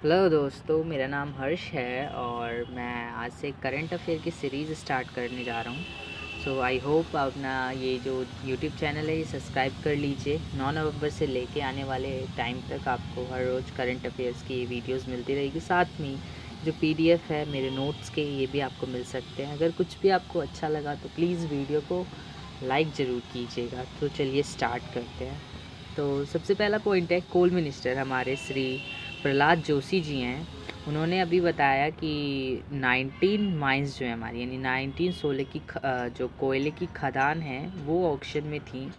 Hello दोस्तों, मेरा नाम हर्ष है और मैं आज से करंट अफेयर की सीरीज़ स्टार्ट करने जा रहा हूँ। सो आई होप अपना ये जो यूट्यूब चैनल है ये सब्सक्राइब कर लीजिए। 9 नवंबर से लेके आने वाले टाइम तक आपको हर रोज़ करंट अफेयर्स की वीडियोस मिलती रहेगी। साथ में जो पीडीएफ है मेरे नोट्स के, ये भी आपको मिल सकते हैं। अगर कुछ भी आपको अच्छा लगा तो प्लीज़ वीडियो को लाइक ज़रूर कीजिएगा। तो चलिए स्टार्ट करते हैं। तो सबसे पहला पॉइंट है, कोल मिनिस्टर हमारे श्री प्रहलाद जोशी जी हैं। उन्होंने अभी बताया कि 19 माइंस जो है हमारी, यानी 1916 की जो कोयले की खदान है वो ऑक्शन में थी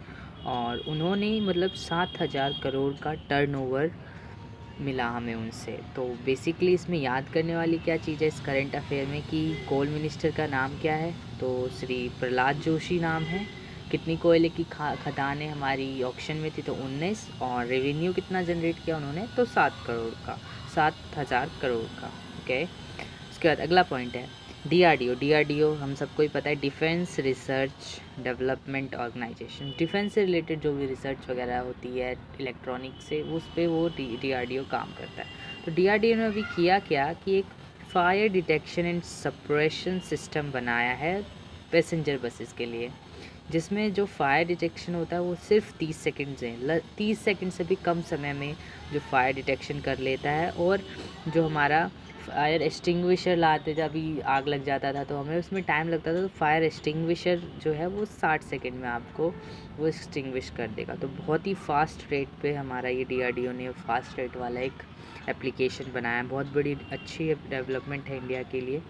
और उन्होंने मतलब 7,000 करोड़ का टर्नओवर मिला हमें उनसे। तो बेसिकली इसमें याद करने वाली क्या चीज़ है इस करंट अफेयर में कि कोल मिनिस्टर का नाम क्या है, तो श्री प्रहलाद जोशी नाम है। कितनी कोयले की खदानें हमारी ऑक्शन में थी, तो 19। और रेवेन्यू कितना जनरेट किया उन्होंने, तो 7 करोड़ का, 7,000 करोड़ का। ओके, उसके बाद अगला पॉइंट है डीआरडीओ हम सबको ही पता है, defence research development organisation. Defence से रिलेटेड जो भी रिसर्च वगैरह होती है इलेक्ट्रॉनिक से, उस पर वो डीआरडीओ काम करता है। तो डीआरडीओ ने अभी किया क्या कि एक fire detection and suppression system बनाया है पैसेंजर बसेस के लिए, जिसमें जो फायर डिटेक्शन होता है वो सिर्फ 30 सेकंड से 30 सेकंड से भी कम समय में जो फायर डिटेक्शन कर लेता है। और जो हमारा फायर एक्सटिंग्विशर लाते, जब भी आग लग जाता था तो हमें उसमें टाइम लगता था, तो फायर एक्सटिंग्विशर जो है वो 60 सेकंड में आपको वो एक्सटिंग्विश कर देगा। तो बहुत ही फास्ट रेट पे हमारा ये डीआरडीओ ने फास्ट रेट वाला एक एप्लीकेशन बनाया। बहुत बड़ी अच्छी डेवलपमेंट है इंडिया के लिए।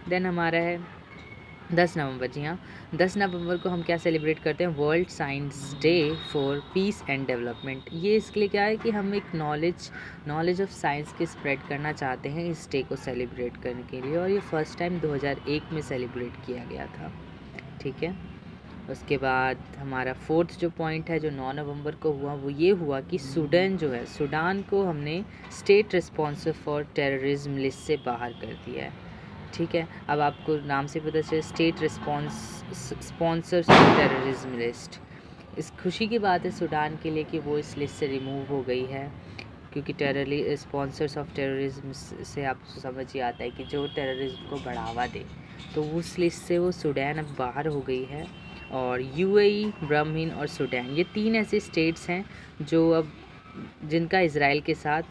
देन हमारा है 10 नवंबर। जी हाँ, 10 नवंबर को हम क्या सेलिब्रेट करते हैं, world science day for piece and development. ये इसके लिए क्या है कि हम एक नॉलेज ऑफ साइंस की स्प्रेड करना चाहते हैं इस डे को सेलिब्रेट करने के लिए। और ये फर्स्ट टाइम 2001 में सेलिब्रेट किया गया था। ठीक है, उसके बाद हमारा फोर्थ जो पॉइंट है जो 9 नवंबर को हुआ, वो ये हुआ कि सूडान जो है, सूडान को हमने state responsible for terrorism list से बाहर कर दिया है। ठीक है, अब आपको नाम से पता चले, state sponsors of terrorism list. इस खुशी की बात है सूडान के लिए कि वो इस लिस्ट से रिमूव हो गई है, क्योंकि स्पॉन्सर्स ऑफ टेररिज्म से आपको समझ ही आता है कि जो टेररिज्म को बढ़ावा दे, तो उस लिस्ट से वो सूडान अब बाहर हो गई है। और यूएई, ब्राह्मीन और सूडान, ये 3 ऐसे स्टेट्स हैं जो अब जिनका इज़राइल के साथ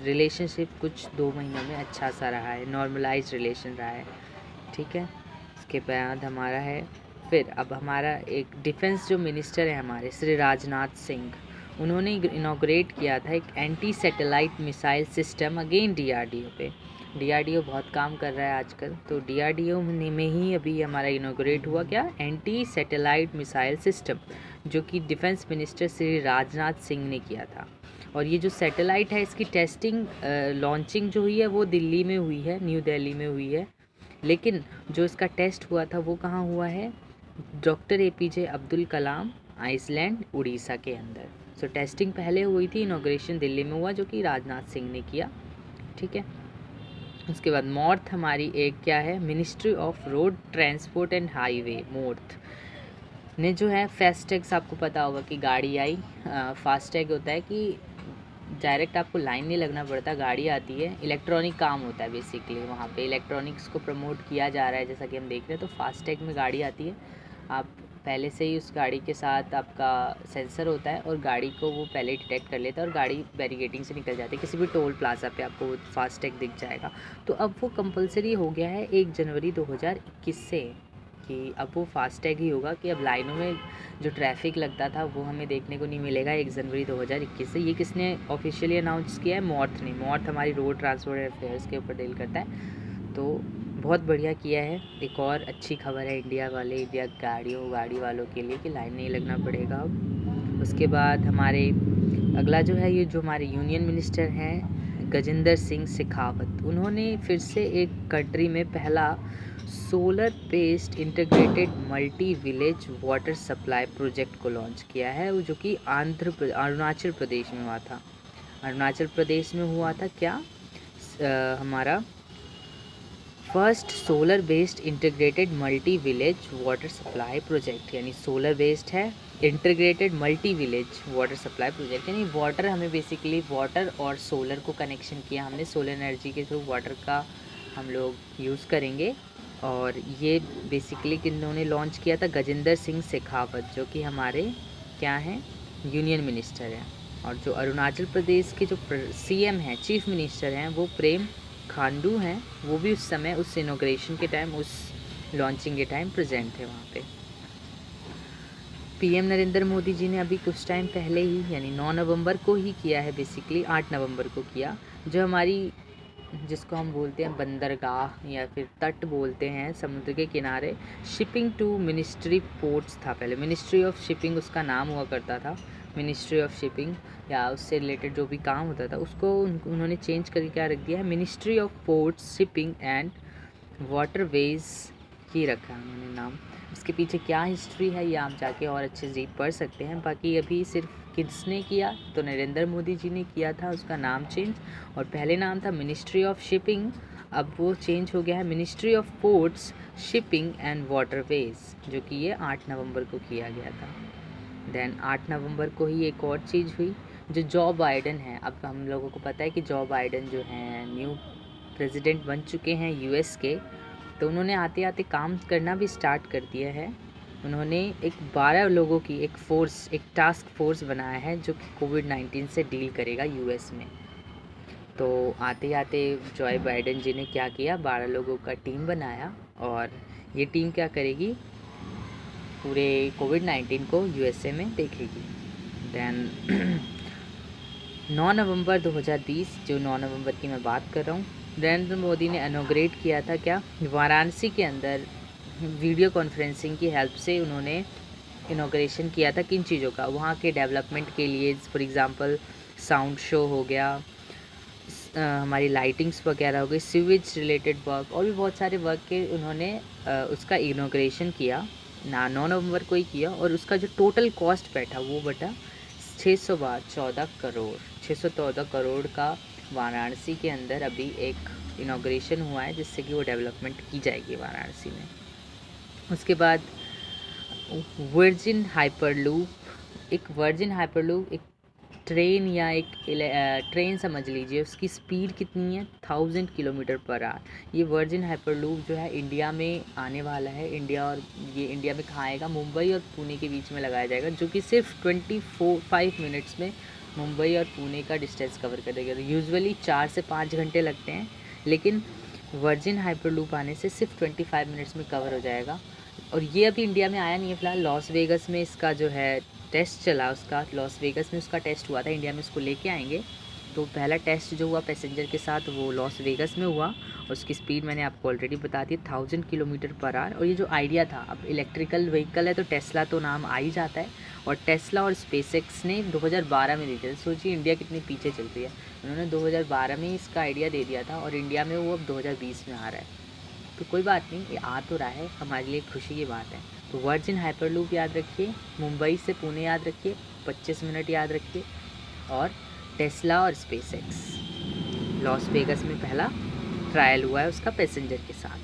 रिलेशनशिप कुछ 2 महीनों में अच्छा सा रहा है, नॉर्मलाइज रिलेशन रहा है। ठीक है, इसके बाद हमारा है, फिर अब हमारा एक डिफेंस जो मिनिस्टर है हमारे श्री राजनाथ सिंह, उन्होंने इनॉग्रेट किया था एक anti satellite missile system again DRDO पे। डीआरडीओ बहुत काम कर रहा है आजकल, तो डीआरडीओ में ही अभी हमारा इनॉग्रेट हुआ क्या, एंटी सैटेलाइट मिसाइल सिस्टम, जो कि डिफेंस मिनिस्टर श्री राजनाथ सिंह ने किया था। और ये जो सैटेलाइट है इसकी टेस्टिंग लॉन्चिंग जो हुई है वो दिल्ली में हुई है, न्यू दिल्ली में हुई है। लेकिन जो इसका टेस्ट हुआ था वो कहाँ हुआ है, doctor APJ Abdul Kalam Iceland Orissa के अंदर। सो टेस्टिंग पहले हुई थी, इनॉग्रेशन दिल्ली में हुआ जो कि राजनाथ सिंह ने किया। ठीक है, उसके बाद मॉर्थ हमारी एक क्या है, ministry of road transport and highway मोर्थ ने जो है फास्टैग्स, आपको पता होगा कि गाड़ी आई, फास्टैग होता है कि डायरेक्ट आपको लाइन नहीं लगना पड़ता, गाड़ी आती है, इलेक्ट्रॉनिक काम होता है बेसिकली। वहाँ पे इलेक्ट्रॉनिक्स को प्रमोट किया जा रहा है जैसा कि हम देख रहे हैं। तो फास्टैग में गाड़ी आती है, आप पहले से ही उस गाड़ी के साथ आपका सेंसर होता है और गाड़ी को वो पहले डिटेक्ट कर लेता है और गाड़ी बैरिगेटिंग से निकल जाती है। किसी भी टोल प्लाजा पे आपको वो फास्टैग दिख जाएगा। तो अब वो कंपलसरी हो गया है 1 जनवरी 2021 से, कि अब वो फास्टैग ही होगा, कि अब लाइनों में जो ट्रैफिक लगता था वो हमें देखने को नहीं मिलेगा 1 जनवरी 2021 से। ये किसने ऑफिशियली अनाउंस किया है, मॉर्थ ने। मॉर्थ हमारी रोड ट्रांसपोर्ट अफेयर्स के ऊपर डील करता है, तो बहुत बढ़िया किया है। एक और अच्छी खबर है इंडिया गाड़ी वालों के लिए कि लाइन नहीं लगना पड़ेगा अब। उसके बाद हमारे अगला जो है, ये जो हमारे यूनियन मिनिस्टर हैं गजेंद्र सिंह शेखावत, उन्होंने फिर से एक कंट्री में पहला solar based integrated multi village water supply project को लॉन्च किया है, वो जो कि अरुणाचल प्रदेश में हुआ था। अरुणाचल प्रदेश में हुआ था क्या, हमारा first solar based integrated multi village water supply project, यानी सोलर बेस्ड है, integrated multi village water supply project, यानी वाटर हमें बेसिकली वाटर और सोलर को कनेक्शन किया हमने, सोलर एनर्जी के थ्रू वाटर का हम लोग यूज़ करेंगे। और ये बेसिकली किन्होंने लॉन्च किया था, गजेंद्र सिंह शेखावत, जो कि हमारे क्या हैं, यूनियन मिनिस्टर हैं। और जो अरुणाचल प्रदेश के जो सीएम हैं, चीफ मिनिस्टर हैं, वो प्रेम खांडू हैं, वो भी उस समय उस इनॉग्रेशन के टाइम, उस लॉन्चिंग के टाइम प्रेजेंट थे वहाँ पे। पीएम नरेंद्र मोदी जी ने अभी कुछ टाइम पहले ही, यानी 9 नवंबर को ही किया है, बेसिकली 8 नवंबर को किया, जो हमारी, जिसको हम बोलते हैं बंदरगाह या फिर तट बोलते हैं, समुद्र के किनारे, शिपिंग टू मिनिस्ट्री पोर्ट्स था पहले, मिनिस्ट्री ऑफ शिपिंग उसका नाम हुआ करता था, मिनिस्ट्री ऑफ शिपिंग, या उससे रिलेटेड जो भी काम होता था उसको उन्होंने चेंज करके क्या रख दिया है, ministry of ports shipping and waterways ही रखा है उन्होंने नाम। इसके पीछे क्या हिस्ट्री है ये आप जाके और अच्छे से पढ़ सकते हैं। बाकी अभी सिर्फ किसने किया, तो नरेंद्र मोदी जी ने किया था उसका नाम चेंज, और पहले नाम था मिनिस्ट्री ऑफ शिपिंग, अब वो चेंज हो गया है ministry of ports shipping and waterways, जो कि ये 8 नवंबर को किया गया था। देन 8 नवंबर को ही एक और चीज़ हुई, जो जॉ बाइडन है, अब हम लोगों को पता है कि जॉ बाइडन जो हैं न्यू प्रेसिडेंट बन चुके हैं यूएस के, तो उन्होंने आते आते काम करना भी स्टार्ट कर दिया है। उन्होंने एक 12 लोगों की एक फ़ोर्स, एक टास्क फोर्स बनाया है, जो कि कोविड-19 से डील करेगा यूएस में। तो आते आते जॉय बाइडन जी ने क्या किया, 12 लोगों का टीम बनाया, और ये टीम क्या करेगी, पूरे कोविड-19 को यूएसए में देखेगी। देन 9 नवंबर 2020, जो 9 नवंबर की मैं बात कर रहा हूँ, नरेंद्र मोदी ने इनॉग्रेट किया था क्या, वाराणसी के अंदर वीडियो कॉन्फ्रेंसिंग की हेल्प से उन्होंने इनॉग्रेशन किया था किन चीज़ों का, वहाँ के डेवलपमेंट के लिए, फॉर एग्ज़ाम्पल साउंड शो हो गया, हमारी लाइटिंग्स वगैरह हो गई, सीवेज रिलेटेड वर्क, और भी बहुत सारे वर्क के उन्होंने उसका इनॉग्रेशन किया 9 नवंबर को ही किया। और उसका जो टोटल कॉस्ट बैठा वो बटा 614 करोड़ का वाराणसी के अंदर अभी एक इनॉग्रेशन हुआ है, जिससे कि वो डेवलपमेंट की जाएगी वाराणसी में। उसके बाद वर्जिन हाइपरलूप, एक वर्जिन हाइपरलूप एक ट्रेन या एक ट्रेन समझ लीजिए, उसकी स्पीड कितनी है, 1000 किलोमीटर पर आवर। ये वर्जिन हाइपरलूप जो है इंडिया में आने वाला है, इंडिया, और ये इंडिया में कहाँ आएगा, मुंबई और पुणे के बीच में लगाया जाएगा, जो कि सिर्फ 5 मिनट्स में मुंबई और पुणे का डिस्टेंस कवर करेगा। यूजुअली 4 से 5 घंटे लगते हैं, लेकिन वर्जिन हाइपरलूप आने से सिर्फ 25 मिनट्स में कवर हो जाएगा। और ये अभी इंडिया में आया नहीं है फ़िलहाल, लॉस वेगस में इसका जो है टेस्ट चला, उसका लॉस वेगस में उसका टेस्ट हुआ था, इंडिया में उसको लेके आएंगे। तो पहला टेस्ट जो हुआ पैसेंजर के साथ वो लॉस वेगस में हुआ, और उसकी स्पीड मैंने आपको ऑलरेडी बता दी, 1000 किलोमीटर पर आवर। और ये जो आइडिया था, अब इलेक्ट्रिकल व्हीकल है तो टेस्ला तो नाम आ ही जाता है, और टेस्ला और स्पेसएक्स ने 2012 में दी थी। सोचिए इंडिया कितनी पीछे चल रही है, उन्होंने 2012 में ही इसका आइडिया दे दिया था, और इंडिया में वो अब 2020 में आ रहा है। तो कोई बात नहीं, ये आ तो रहा है, हमारे लिए खुशी की बात है। तो वर्जिन हाइपरलूप याद रखिए, मुंबई से पुणे याद रखिए, 25 मिनट याद रखिए, और टेस्ला और स्पेसएक्स, लॉस वेगस में पहला ट्रायल हुआ है उसका पैसेंजर के साथ।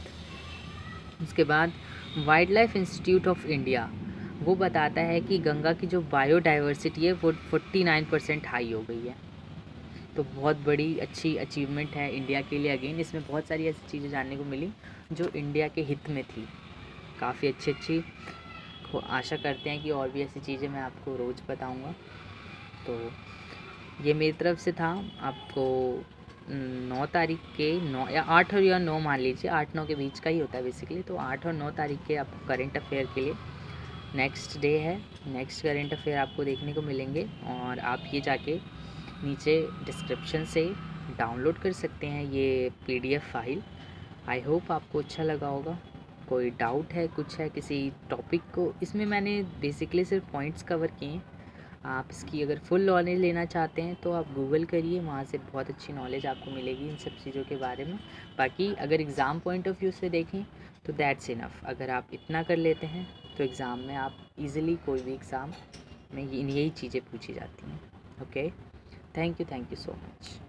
उसके बाद wild life institute of India वो बताता है कि गंगा की जो बायोडाइवर्सिटी है वो 49% हाई हो गई है। तो बहुत बड़ी अच्छी अचीवमेंट है इंडिया के लिए। अगेन इसमें बहुत सारी ऐसी चीज़ें जानने को मिली जो इंडिया के हित में थी, काफ़ी अच्छी आशा करते हैं कि और भी ऐसी चीज़ें मैं आपको रोज़ बताऊंगा। तो ये मेरी तरफ से था आपको 9 तारीख के 9 या 8 और या 9 मान लीजिए, 8-9 के बीच का ही होता है बेसिकली। तो 8 और 9 तारीख के आपको करेंट अफेयर के लिए नेक्स्ट डे है, नेक्स्ट करेंट अफेयर आपको देखने को मिलेंगे, और आप ये जाके नीचे डिस्क्रिप्शन से डाउनलोड कर सकते हैं ये PDF फाइल। आई होप आपको अच्छा लगा होगा। कोई डाउट है, कुछ है किसी टॉपिक को, इसमें मैंने बेसिकली सिर्फ पॉइंट्स कवर किए हैं। आप इसकी अगर फुल नॉलेज लेना चाहते हैं तो आप गूगल करिए, वहाँ से बहुत अच्छी नॉलेज आपको मिलेगी इन सब चीज़ों के बारे में। बाकी अगर एग्ज़ाम पॉइंट ऑफ व्यू से देखें तो दैट्स इनफ। अगर आप इतना कर लेते हैं तो एग्ज़ाम में आप इजीली, कोई भी एग्ज़ाम में यही चीज़ें पूछी जाती हैं। Okay, thank you so much.